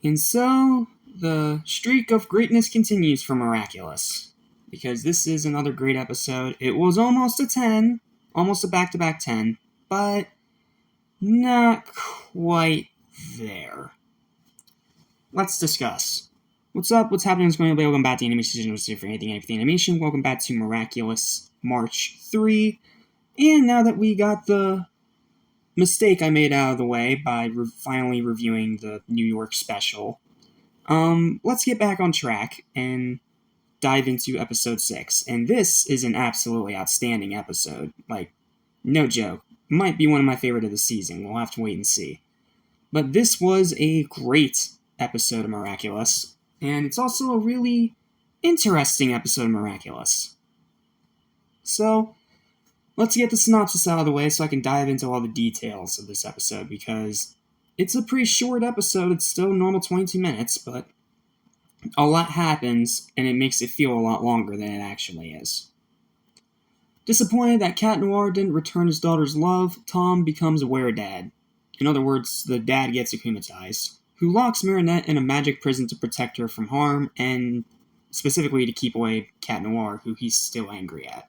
And so, the streak of greatness continues for Miraculous, because this is another great episode. It was almost a 10, almost a back-to-back 10, but not quite there. Let's discuss. What's up? What's happening? What's going on? Welcome back to Animation Decision for Anything Animation. Welcome back to Miraculous March 3. And now that we got the mistake I made out of the way by finally reviewing the New York special, let's get back on track and dive into episode 6. And this is an absolutely outstanding episode. Like, no joke. Might be one of my favorite of the season. We'll have to wait and see. But this was a great episode of Miraculous, and it's also a really interesting episode of Miraculous. So, let's get the synopsis out of the way so I can dive into all the details of this episode, because it's a pretty short episode. It's still normal 22 minutes, but a lot happens, and it makes it feel a lot longer than it actually is. Disappointed that Cat Noir didn't return his daughter's love, Tom becomes a Weredad. In other words, the dad gets akumatized, who locks Marinette in a magic prison to protect her from harm, and specifically to keep away Cat Noir, who he's still angry at.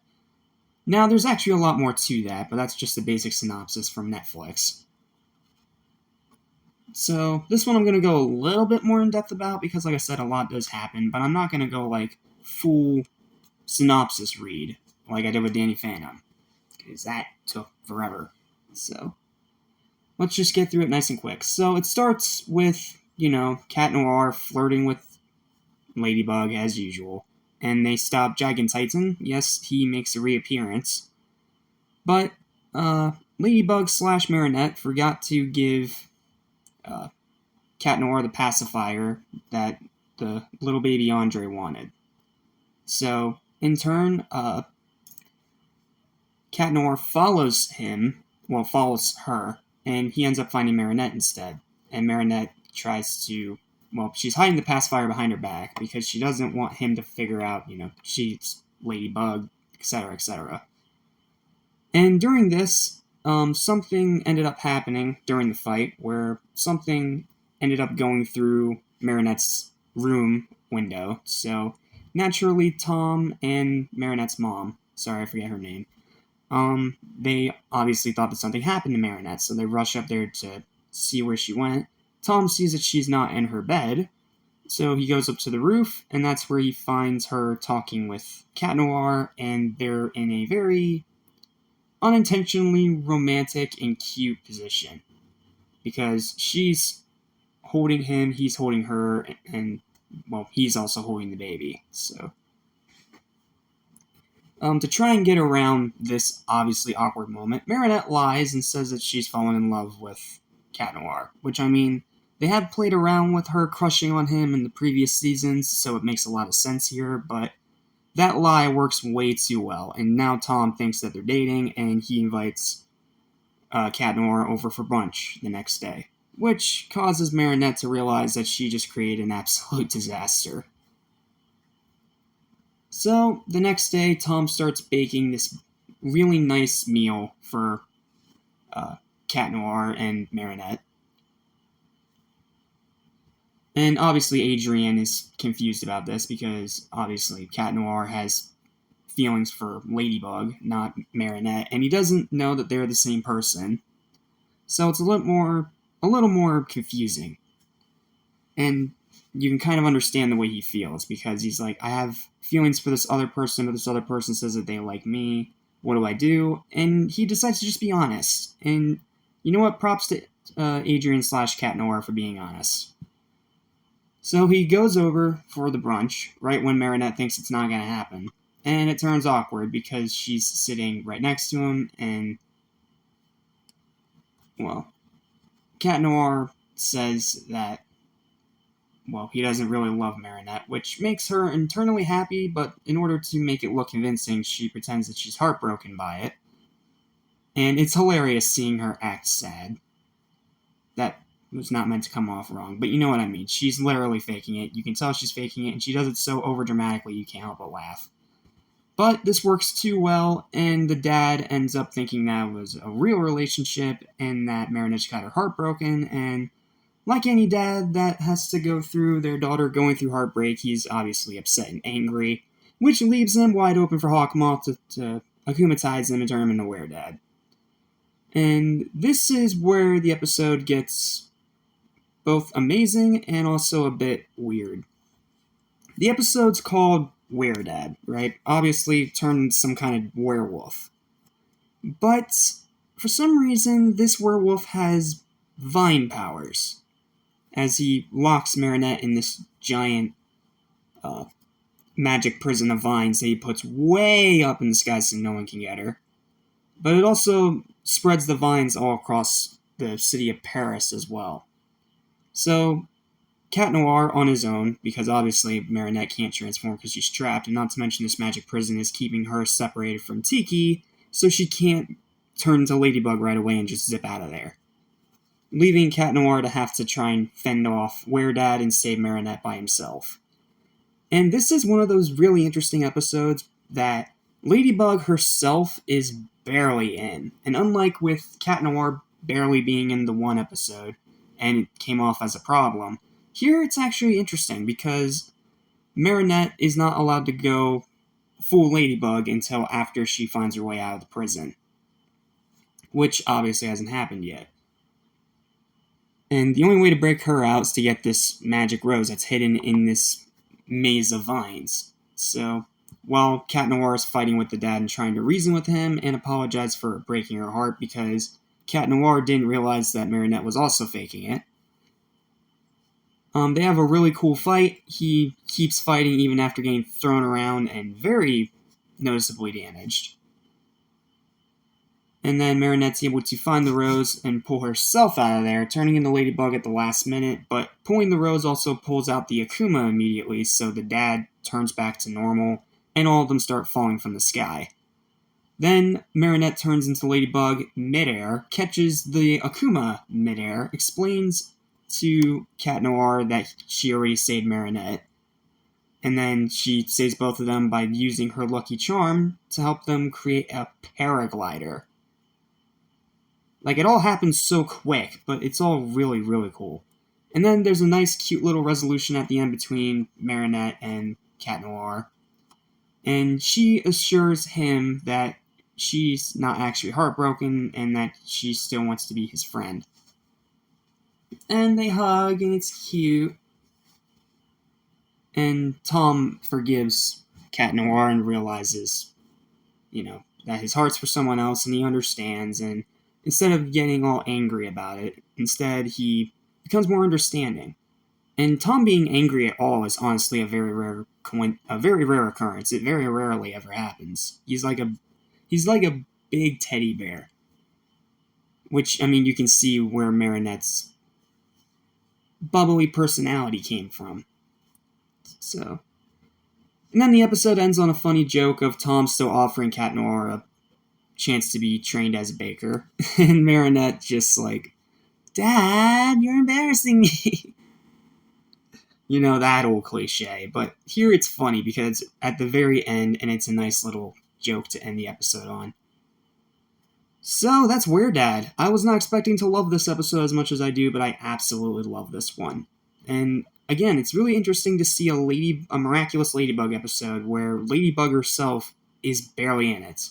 Now, there's actually a lot more to that, but that's just the basic synopsis from Netflix. So, this one I'm going to go a little bit more in depth about, because like I said, a lot does happen, but I'm not going to go like full synopsis read, like I did with Danny Phantom, because that took forever. So, let's just get through it nice and quick. So, it starts with, Cat Noir flirting with Ladybug as usual. And they stop Gigan Titan. Yes, he makes a reappearance. But Ladybug / Marinette forgot to give Cat Noir the pacifier that the little baby Andre wanted. So, in turn, Cat Noir follows her, and he ends up finding Marinette instead. And Marinette tries to... Well, she's hiding the pacifier behind her back because she doesn't want him to figure out, she's Ladybug, etc., etc. And during this, something ended up happening during the fight where something ended up going through Marinette's room window. So, naturally, Tom and Marinette's mom, sorry, I forget her name, they obviously thought that something happened to Marinette, so they rush up there to see where she went. Tom sees that she's not in her bed, so he goes up to the roof, and that's where he finds her talking with Cat Noir, and they're in a very unintentionally romantic and cute position, because she's holding him, he's holding her, and, he's also holding the baby, so... to try and get around this obviously awkward moment, Marinette lies and says that she's fallen in love with Cat Noir, which, they have played around with her crushing on him in the previous seasons, so it makes a lot of sense here, but that lie works way too well, and now Tom thinks that they're dating, and he invites Cat Noir over for brunch the next day, which causes Marinette to realize that she just created an absolute disaster. So, the next day, Tom starts baking this really nice meal for Cat Noir and Marinette. And obviously Adrian is confused about this because obviously Cat Noir has feelings for Ladybug, not Marinette, and he doesn't know that they're the same person. So it's a little more confusing. And you can kind of understand the way he feels, because he's like, I have feelings for this other person, but this other person says that they like me. What do I do? And he decides to just be honest. And you know what? Props to Adrian / Cat Noir for being honest. So he goes over for the brunch, right when Marinette thinks it's not going to happen. And it turns awkward because she's sitting right next to him, and, Cat Noir says that, he doesn't really love Marinette, which makes her internally happy, but in order to make it look convincing, she pretends that she's heartbroken by it. And it's hilarious seeing her act sad. That was not meant to come off wrong, but you know what I mean. She's literally faking it. You can tell she's faking it, and she does it so overdramatically you can't help but laugh. But this works too well, and the dad ends up thinking that was a real relationship, and that Marinette got her heart broken, and like any dad that has to go through their daughter going through heartbreak, he's obviously upset and angry, which leaves him wide open for Hawkmoth to akumatize him and turn him into Weredad. And this is where the episode gets both amazing and also a bit weird. The episode's called Weredad, right? Obviously turned into some kind of werewolf. But for some reason, this werewolf has vine powers, as he locks Marinette in this giant magic prison of vines that he puts way up in the sky so no one can get her. But it also spreads the vines all across the city of Paris as well. So, Cat Noir on his own, because obviously Marinette can't transform because she's trapped, and not to mention this magic prison is keeping her separated from Tiki, so she can't turn into Ladybug right away and just zip out of there, leaving Cat Noir to have to try and fend off Weredad and save Marinette by himself. And this is one of those really interesting episodes that Ladybug herself is barely in. And unlike with Cat Noir barely being in the one episode, and it came off as a problem, here it's actually interesting because Marinette is not allowed to go full Ladybug until after she finds her way out of the prison, which obviously hasn't happened yet. And the only way to break her out is to get this magic rose that's hidden in this maze of vines. So, while Cat Noir is fighting with the dad and trying to reason with him and apologize for breaking her heart because Cat Noir didn't realize that Marinette was also faking it, they have a really cool fight. He keeps fighting even after getting thrown around and very noticeably damaged. And then Marinette's able to find the rose and pull herself out of there, turning into Ladybug at the last minute, but pulling the rose also pulls out the Akuma immediately, so the dad turns back to normal, and all of them start falling from the sky. Then Marinette turns into Ladybug midair, catches the Akuma midair, explains to Cat Noir that she already saved Marinette, and then she saves both of them by using her lucky charm to help them create a paraglider. Like, it all happens so quick, but it's all really, really cool. And then there's a nice, cute little resolution at the end between Marinette and Cat Noir. And she assures him that she's not actually heartbroken and that she still wants to be his friend. And they hug, and it's cute. And Tom forgives Cat Noir and realizes, that his heart's for someone else, and he understands, and instead of getting all angry about it, instead he becomes more understanding. And Tom being angry at all is honestly a very rare occurrence. It very rarely ever happens. He's like a big teddy bear. Which, you can see where Marinette's bubbly personality came from. So, and then the episode ends on a funny joke of Tom still offering Cat Noir a chance to be trained as a baker, and Marinette just like, "Dad, you're embarrassing me." That old cliche, but here it's funny because at the very end, and it's a nice little joke to end the episode on. So, that's Weredad. I was not expecting to love this episode as much as I do, but I absolutely love this one. And again, it's really interesting to see a Miraculous Ladybug episode where Ladybug herself is barely in it.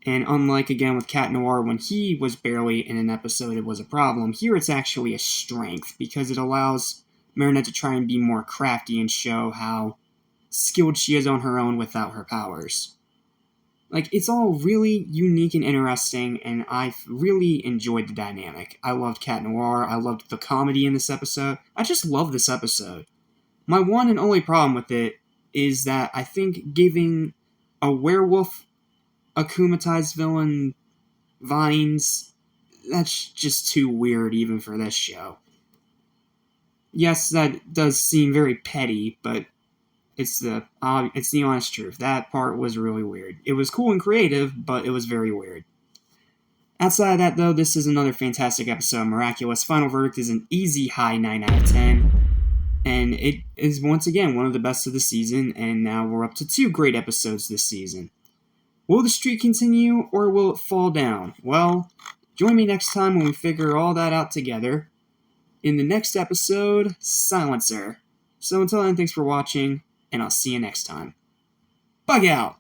And unlike, again, with Cat Noir, when he was barely in an episode, it was a problem, here it's actually a strength, because it allows Marinette to try and be more crafty and show how skilled she is on her own without her powers. Like, it's all really unique and interesting, and I really enjoyed the dynamic. I loved Cat Noir, I loved the comedy in this episode. I just love this episode. My one and only problem with it is that I think giving a werewolf akumatized villain vines, that's just too weird even for this show. Yes, that does seem very petty, but it's the honest truth. That part was really weird. It was cool and creative, but it was very weird. Outside of that, though, this is another fantastic episode of Miraculous. Final verdict is an easy high 9 out of 10. And it is, once again, one of the best of the season, and now we're up to 2 great episodes this season. Will the streak continue, or will it fall down? Well, join me next time when we figure all that out together. in the next episode, Silencer. So until then, thanks for watching, and I'll see you next time. Bug out!